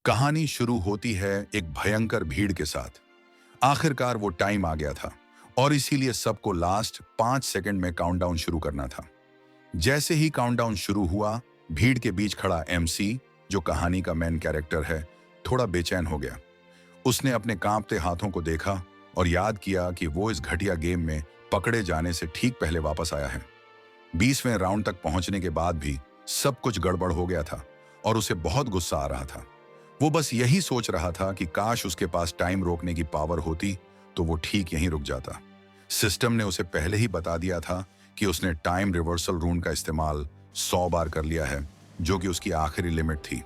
कहानी शुरू होती है एक भयंकर भीड़ के साथ। आखिरकार वो टाइम आ गया था और इसीलिए सबको लास्ट 5 सेकंड में काउंटडाउन शुरू करना था। जैसे ही काउंटडाउन शुरू हुआ, भीड़ के बीच खड़ा एमसी, जो कहानी का मेन कैरेक्टर है, थोड़ा बेचैन हो गया। उसने अपने कांपते हाथों को देखा और याद किया कि वो इस घटिया गेम में पकड़े जाने से ठीक पहले वापस आया है। 20वें राउंड तक पहुंचने के बाद भी सब कुछ गड़बड़ हो गया था और उसे बहुत गुस्सा आ रहा था। वो बस यही सोच रहा था कि काश उसके पास टाइम रोकने की पावर होती तो वो ठीक यहीं रुक जाता। सिस्टम ने उसे पहले ही बता दिया था कि उसने टाइम रिवर्सल रूल का इस्तेमाल 100 बार कर लिया है, जो कि उसकी आखिरी लिमिट थी।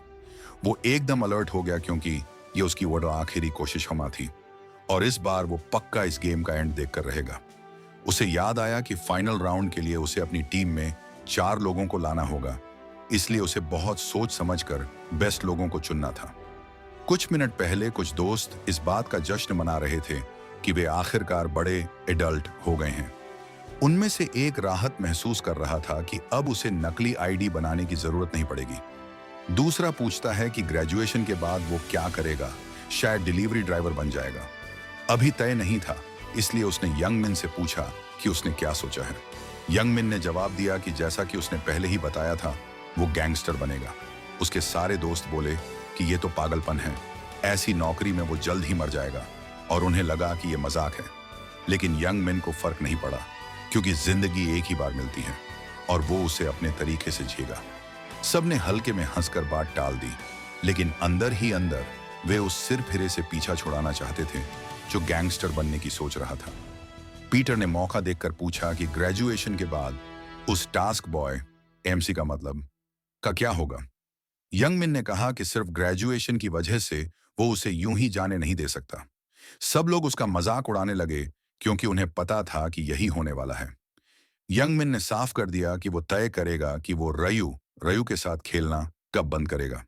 वो एकदम अलर्ट हो गया क्योंकि ये उसकी वो आखिरी कोशिश हमा थी और इस बार वो पक्का इस गेम का एंड देखकर रहेगा। उसे याद आया कि फाइनल राउंड के लिए उसे अपनी टीम में 4 लोगों को लाना होगा, इसलिए उसे बहुत सोच समझकर बेस्ट लोगों को चुनना था। कुछ मिनट पहले कुछ दोस्त इस बात का जश्न मना रहे थे कि वे आखिरकार बड़े एडल्ट हो गए हैं। उनमें से एक राहत महसूस कर रहा था कि अब उसे नकली आईडी बनाने की जरूरत नहीं पड़ेगी। दूसरा पूछता है कि ग्रेजुएशन के बाद वो क्या करेगा, शायद डिलीवरी ड्राइवर बन जाएगा। अभी तय नहीं था, इसलिए उसने यंग मिन से पूछा कि उसने क्या सोचा है। यंग मिन ने जवाब दिया कि जैसा कि उसने पहले ही बताया था, वो गैंगस्टर बनेगा। उसके सारे दोस्त बोले कि ये तो पागलपन है, ऐसी नौकरी में वो जल्द ही मर जाएगा, और उन्हें लगा कि ये मजाक है। लेकिन यंग मिन को फर्क नहीं पड़ा, क्योंकि जिंदगी एक ही बार मिलती है और वो उसे अपने तरीके से जिएगा। सबने हल्के में हंसकर बात टाल दी, लेकिन अंदर ही अंदर वे उस सिर फिरे से पीछा छुड़ाना चाहते थे जो गैंगस्टर बनने की सोच रहा था। पीटर ने मौका देखकर पूछा कि ग्रेजुएशन के बाद उस टास्क बॉय, एमसी का मतलब, का क्या होगा। यंग मिन ने कहा कि सिर्फ ग्रेजुएशन की वजह से वो उसे यूं ही जाने नहीं दे सकता। सब लोग उसका मजाक उड़ाने लगे क्योंकि उन्हें पता था कि यही होने वाला है। यंग मिन ने साफ कर दिया कि वो तय करेगा कि वो रयू रयू के साथ खेलना कब बंद करेगा।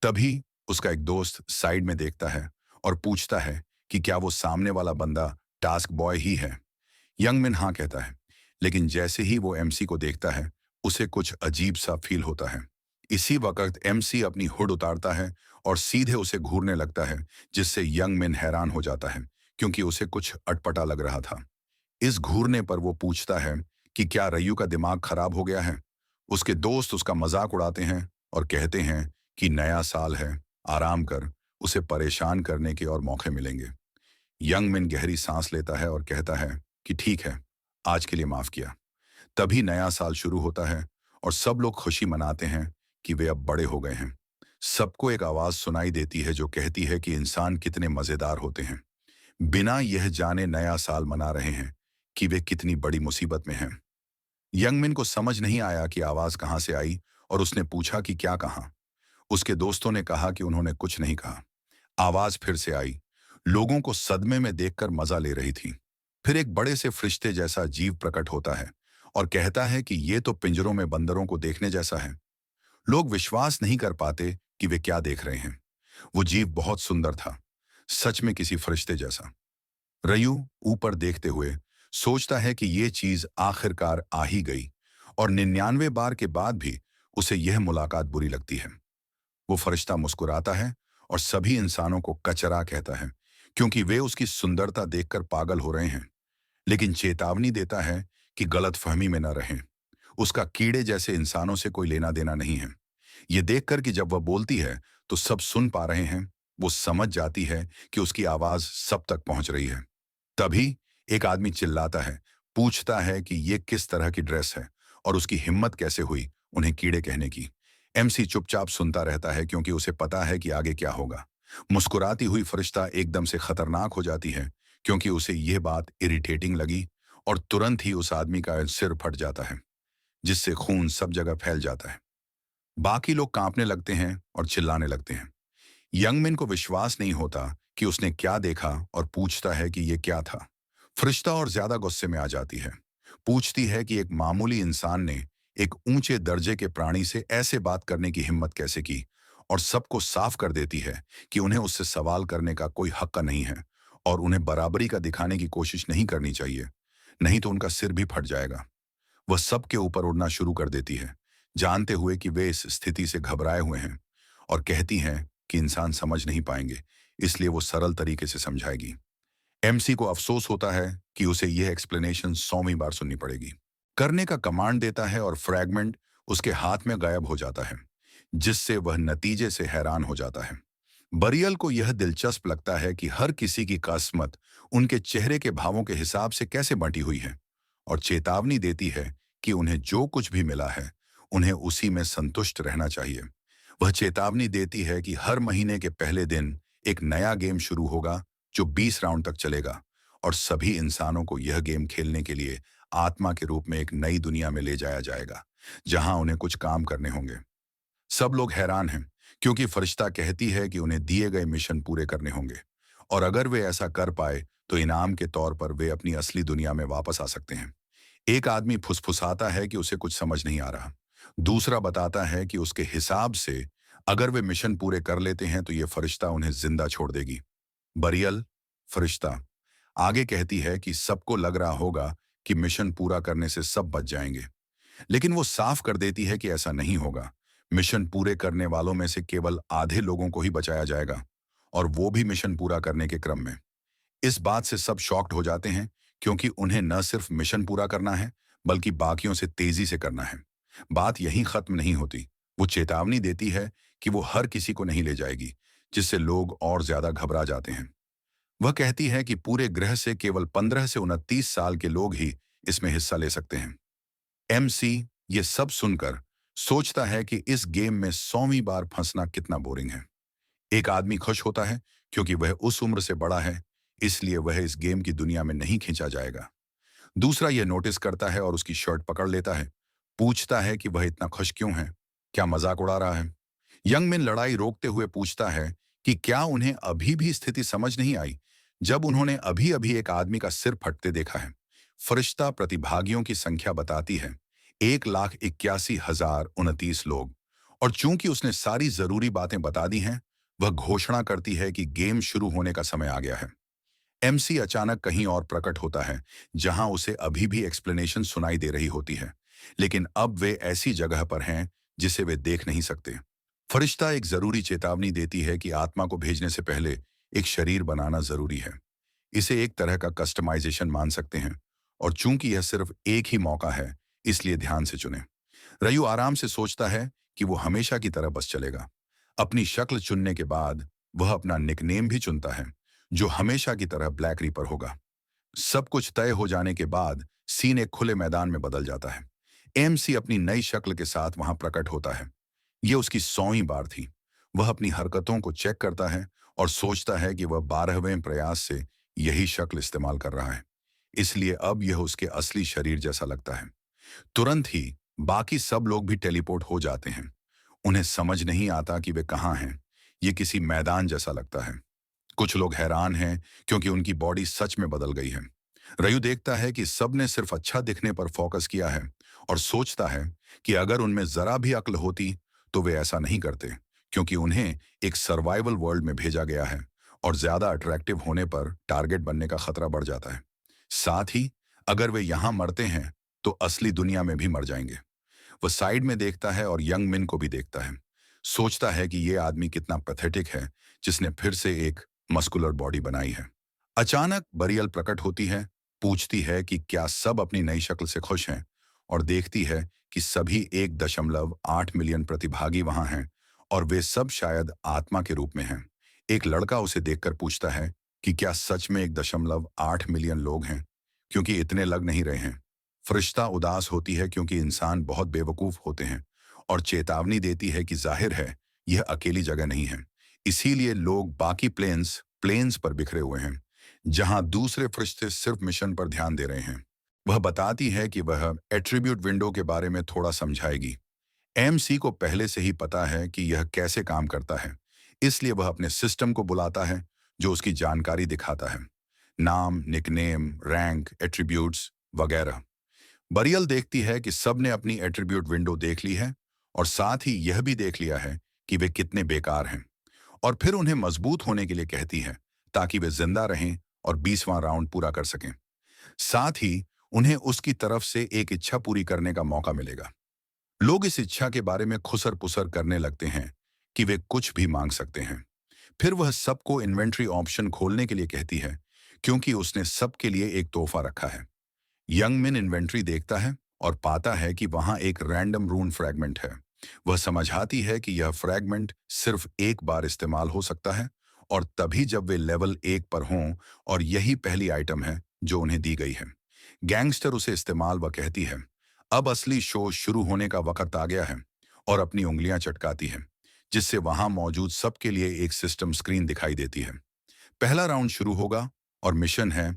तभी उसका एक दोस्त साइड में देखता है और पूछता है कि क्या वो सामने वाला बंदा टास्क बॉय ही है। यंग मिन हाँ कहता है, लेकिन जैसे ही वो एमसी को देखता है, उसे कुछ अजीब सा फील होता है। इसी वक्त एमसी अपनी हुड उतारता है और सीधे उसे घूरने लगता है, जिससे यंग मिन हैरान हो जाता है क्योंकि उसे कुछ अटपटा लग रहा था। इस घूरने पर वो पूछता है कि क्या रयू का दिमाग खराब हो गया है। उसके दोस्त उसका मजाक उड़ाते हैं और कहते हैं कि नया साल है, आराम कर, उसे परेशान करने के और मौके मिलेंगे। यंग मिन गहरी सांस लेता है और कहता है कि ठीक है, आज के लिए माफ किया। तभी नया साल शुरू होता है और सब लोग खुशी मनाते हैं कि वे अब बड़े हो गए हैं। सबको एक आवाज सुनाई देती है जो कहती है कि इंसान कितने मजेदार होते हैं, बिना यह जाने नया साल मना रहे हैं कि वे कितनी बड़ी मुसीबत में हैं। यंग मिन को समझ नहीं आया कि आवाज कहां से आई और उसने पूछा कि क्या कहा। उसके दोस्तों ने कहा कि उन्होंने कुछ नहीं कहा। आवाज फिर से आई, लोगों को सदमे में देखकर मजा ले रही थी। फिर एक बड़े से फरिश्ते जैसा जीव प्रकट होता है और कहता है कि ये तो पिंजरों में बंदरों को देखने जैसा है। लोग विश्वास नहीं कर पाते कि वे क्या देख रहे हैं। वो जीव बहुत सुंदर था, सच में किसी फरिश्ते जैसा। रयू ऊपर देखते हुए सोचता है कि ये चीज आखिरकार आ ही गई, और 99 बार के बाद भी उसे यह मुलाकात बुरी लगती है। वो फरिश्ता मुस्कुराता है और सभी इंसानों को कचरा कहता है, क्योंकि वे उसकी सुंदरता देखकर पागल हो रहे हैं, लेकिन चेतावनी देता है कि गलतफहमी में न रहें। उसका कीड़े जैसे इंसानों से कोई लेना देना नहीं है। ये देखकर कि जब वह बोलती है तो सब सुन पा रहे हैं, वो समझ जाती है कि उसकी आवाज सब तक पहुंच रही है। तभी एक आदमी चिल्लाता है, पूछता है कि ये किस तरह की ड्रेस है और उसकी हिम्मत कैसे हुई उन्हें कीड़े कहने की। एमसी चुपचाप सुनता रहता है क्योंकि उसे पता है कि आगे क्या होगा। मुस्कुराती हुई फरिश्ता एकदम से खतरनाक हो जाती है क्योंकि उसे यह बात इरिटेटिंग लगी, और तुरंत ही उस आदमी का सिर फट जाता है, जिससे खून सब जगह फैल जाता है। बाकी लोग कांपने लगते हैं और चिल्लाने लगते हैं। यंग मिन को विश्वास नहीं होता कि उसने क्या देखा और पूछता है कि यह क्या था। फरिश्ता और ज्यादा गुस्से में आ जाती है, पूछती है कि एक मामूली इंसान ने एक ऊंचे दर्जे के प्राणी से ऐसे बात करने की हिम्मत कैसे की, और सबको साफ कर देती है कि उन्हें उससे सवाल करने का कोई हक नहीं है और उन्हें बराबरी का दिखाने की कोशिश नहीं करनी चाहिए, नहीं तो उनका सिर भी फट जाएगा। वह सबके ऊपर उड़ना शुरू कर देती है, जानते हुए कि वे इस स्थिति से घबराए हुए हैं, और कहती हैं कि इंसान समझ नहीं पाएंगे, इसलिए वो सरल तरीके से समझाएगी। एमसी को अफसोस होता है कि उसे यह एक्सप्लेनेशन 100वीं बार सुननी पड़ेगी। करने का कमांड देता है और फ्रैगमेंट उसके हाथ में गायब हो जाता है, जिससे वह नतीजे से हैरान हो जाता है। बरियल को यह दिलचस्प लगता है कि हर किसी की किस्मत उनके चेहरे के भावों के हिसाब से कैसे बंटी हुई है, और चेतावनी देती है कि उन्हें जो कुछ भी मिला है उन्हें उसी में संतुष्ट रहना चाहिए। वह चेतावनी देती है कि हर महीने के पहले दिन एक नया गेम शुरू होगा जो 20 राउंड तक चलेगा, और सभी इंसानों को यह गेम खेलने के लिए आत्मा के रूप में एक नई दुनिया में ले जाया जाएगा, जहां उन्हें कुछ काम करने होंगे। सब लोग हैरान हैं, क्योंकि फरिश्ता कहती है कि उन्हें दिए गए मिशन पूरे करने होंगे, और अगर वे ऐसा कर पाए तो इनाम के तौर पर वे अपनी असली दुनिया में वापस आ सकते हैं। एक आदमी फुसफुसाता है कि उसे कुछ समझ नहीं आ रहा। दूसरा बताता है कि उसके हिसाब से अगर वे मिशन पूरे कर लेते हैं तो ये फरिश्ता उन्हें जिंदा छोड़ देगी। बरियल, फरिश्ता, आगे कहती है कि सबको लग रहा होगा कि मिशन पूरा करने से सब बच जाएंगे, लेकिन वो साफ कर देती है कि ऐसा नहीं होगा। मिशन पूरे करने वालों में से केवल आधे लोगों को ही बचाया जाएगा, और वो भी मिशन पूरा करने के क्रम में। इस बात से सब शॉक्ड हो जाते हैं, क्योंकि उन्हें न सिर्फ मिशन पूरा करना है, बल्कि बाकियों से तेजी से करना है। बात यहीं खत्म नहीं होती। वो चेतावनी देती है कि वो हर किसी को नहीं ले जाएगी, जिससे लोग और ज्यादा घबरा जाते हैं। वह कहती है कि पूरे ग्रह से केवल 15 से 29 साल के लोग ही इसमें हिस्सा ले सकते हैं। एमसी ये सब सुनकर सोचता है कि इस गेम में 100वीं बार फंसना कितना बोरिंग है। एक आदमी खुश होता है क्योंकि वह उस उम्र से बड़ा है, इसलिए वह इस गेम की दुनिया में नहीं खींचा जाएगा। दूसरा यह नोटिस करता है और उसकी शर्ट पकड़ लेता है। पूछता है कि वह इतना खुश क्यों है, क्या मजाक उड़ा रहा है। यंग मिन लड़ाई रोकते हुए पूछता है कि क्या उन्हें अभी भी स्थिति समझ नहीं आई, जब उन्होंने अभी अभी एक आदमी का सिर फटते देखा है। फरिश्ता प्रतिभागियों की संख्या बताती है, 1,81,029 लोग, और चूंकि उसने सारी जरूरी बातें बता दी हैं, वह घोषणा करती है कि गेम शुरू होने का समय आ गया है। एमसी अचानक कहीं और प्रकट होता है, जहां उसे अभी भी एक्सप्लेनेशन सुनाई दे रही होती है, लेकिन अब वे ऐसी जगह पर हैं जिसे वे देख नहीं सकते। फरिश्ता एक जरूरी चेतावनी देती है कि आत्मा को भेजने से पहले एक शरीर बनाना जरूरी है। इसे एक तरह का कस्टमाइजेशन मान सकते हैं, और चूंकि यह सिर्फ एक ही मौका है, इसलिए ध्यान से चुनें। रयू आराम से सोचता है कि वो हमेशा की तरह बस चलेगा। अपनी शक्ल चुनने के बाद वह अपना निकनेम भी चुनता है, जो हमेशा की तरह ब्लैक रीपर होगा। सब कुछ तय हो जाने के बाद सीन एक खुले मैदान में बदल जाता है। एमसी अपनी नई शक्ल के साथ वहां प्रकट होता है। यह उसकी 100वीं बार थी। वह अपनी हरकतों को चेक करता है और सोचता है कि वह 12वें प्रयास से यही शक्ल इस्तेमाल कर रहा है, इसलिए अब यह उसके असली शरीर जैसा लगता है। तुरंत ही बाकी सब लोग भी टेलीपोर्ट हो जाते हैं। उन्हें समझ नहीं आता कि वे कहाँ हैं। ये किसी मैदान जैसा लगता है। कुछ लोग हैरान हैं क्योंकि उनकी बॉडी सच में बदल गई है। रयू देखता है कि सबने सिर्फ अच्छा दिखने पर फोकस किया है, और सोचता है कि अगर उनमें जरा भी अक्ल होती तो वे ऐसा नहीं करते, क्योंकि उन्हें एक सर्वाइवल वर्ल्ड में भेजा गया है, और ज्यादा अट्रैक्टिव होने पर टारगेट बनने का खतरा बढ़ जाता है। साथ ही अगर वे यहां मरते हैं तो असली दुनिया में भी मर जाएंगे। वह साइड में देखता है और यंग मिन को भी देखता है। सोचता है कि यह आदमी कितना पैथेटिक है, जिसने फिर से एक मस्कुलर बॉडी बनाई है। अचानक बरियल प्रकट होती है, पूछती है कि क्या सब अपनी नई शक्ल से खुश हैं, और देखती है कि सभी 1.8 मिलियन प्रतिभागी वहां हैं, और वे सब शायद आत्मा के रूप में हैं। एक लड़का उसे देखकर पूछता है कि क्या सच में 1.8 मिलियन लोग हैं, क्योंकि इतने लग नहीं रहे हैं। फरिश्ता उदास होती है क्योंकि इंसान बहुत बेवकूफ होते हैं, और चेतावनी देती है कि जाहिर है यह अकेली जगह नहीं है, इसीलिए लोग बाकी प्लेन्स प्लेन्स पर बिखरे हुए हैं, जहां दूसरे फरिश्ते सिर्फ मिशन पर ध्यान दे रहे हैं। वह बताती है कि वह एट्रीब्यूट विंडो के बारे में थोड़ा समझाएगी। एमसी को पहले से ही पता है कि यह कैसे काम करता है, इसलिए वह अपने सिस्टम को बुलाता है, जो उसकी जानकारी दिखाता है, नाम, निकनेम, रैंक, एट्रीब्यूट्स वगैरह। बरियल देखती है कि सबने अपनी एट्रीब्यूट विंडो देख ली है, और साथ ही यह भी देख लिया है कि वे कितने बेकार हैं, और फिर उन्हें मजबूत होने के लिए कहती है, ताकि वे जिंदा रहें और 20वां राउंड पूरा कर सकें। साथ ही उन्हें उसकी तरफ से एक इच्छा पूरी करने का मौका मिलेगा। लोग इस इच्छा के बारे में खुसर पुसर करने लगते हैं। कि वे कुछ भी मांग सकते हैं। फिर वह सबको इन्वेंट्री ऑप्शन खोलने के लिए कहती है, क्योंकि उसने सबके लिए एक तोहफा रखा है। यंग मिन इन्वेंट्री देखता है और पाता है कि वहां एक रैंडम रून फ्रैगमेंट है। वह समझाती है कि यह फ्रैगमेंट सिर्फ एक बार इस्तेमाल हो सकता है और तभी जब वे लेवल 1 पर हों, और यही पहली आइटम है जो उन्हें दी गई है। गैंगस्टर उसे इस्तेमाल व कहती है, अब असली शो शुरू होने का वक्त आ गया है, और अपनी उंगलियां चटकाती है, जिससे वहां मौजूद सबके लिए एक सिस्टम स्क्रीन दिखाई देती है। पहला राउंड शुरू होगा और मिशन है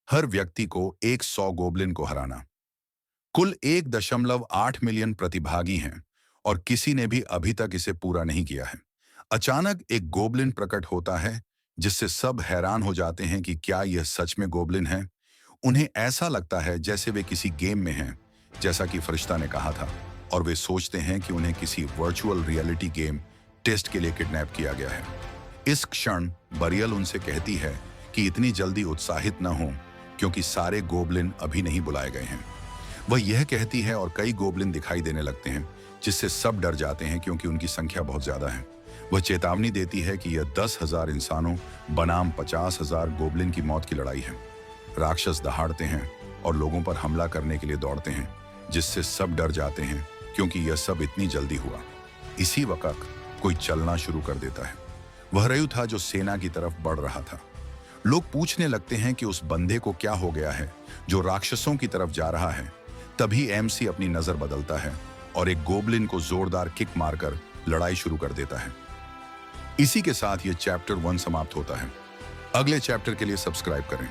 हर व्यक्ति को एक 100 गोबलिन को हराना। कुल 1.8 मिलियन प्रतिभागी हैं और किसी ने भी अभी तक इसे पूरा नहीं किया है। अचानक एक गोबलिन प्रकट होता है, जिससे सब हैरान हो जाते हैं कि क्या यह सच में गोबलिन है। उन्हें ऐसा लगता है जैसे वे किसी गेम में हैं, जैसा कि फरिश्ता ने कहा था, और वे सोचते हैं कि उन्हें किसी वर्चुअल रियलिटी गेम टेस्ट के लिए किडनैप किया गया है। इस क्षण बरियल उनसे कहती है कि इतनी जल्दी उत्साहित न हो, क्योंकि सारे गोबलिन अभी नहीं बुलाए गए हैं। वह यह कहती है और कई गोबलिन दिखाई देने लगते हैं, जिससे सब डर जाते हैं क्योंकि उनकी संख्या बहुत ज्यादा है। वह चेतावनी देती है कि यह 10,000 इंसानों बनाम 50,000 गोबलिन की मौत की लड़ाई है। राक्षस दहाड़ते हैं और लोगों पर हमला करने के लिए दौड़ते हैं, जिससे सब डर जाते हैं क्योंकि यह सब इतनी जल्दी हुआ। इसी वक्त कोई चलना शुरू कर देता है। वह रयू था जो सेना की तरफ बढ़ रहा था। लोग पूछने लगते हैं कि उस बंदे को क्या हो गया है जो राक्षसों की तरफ जा रहा है। तभी एमसी अपनी नजर बदलता है और एक गोबलिन को जोरदार किक मारकर लड़ाई शुरू कर देता है। इसी के साथ यह चैप्टर 1 समाप्त होता है। अगले चैप्टर के लिए सब्सक्राइब करें।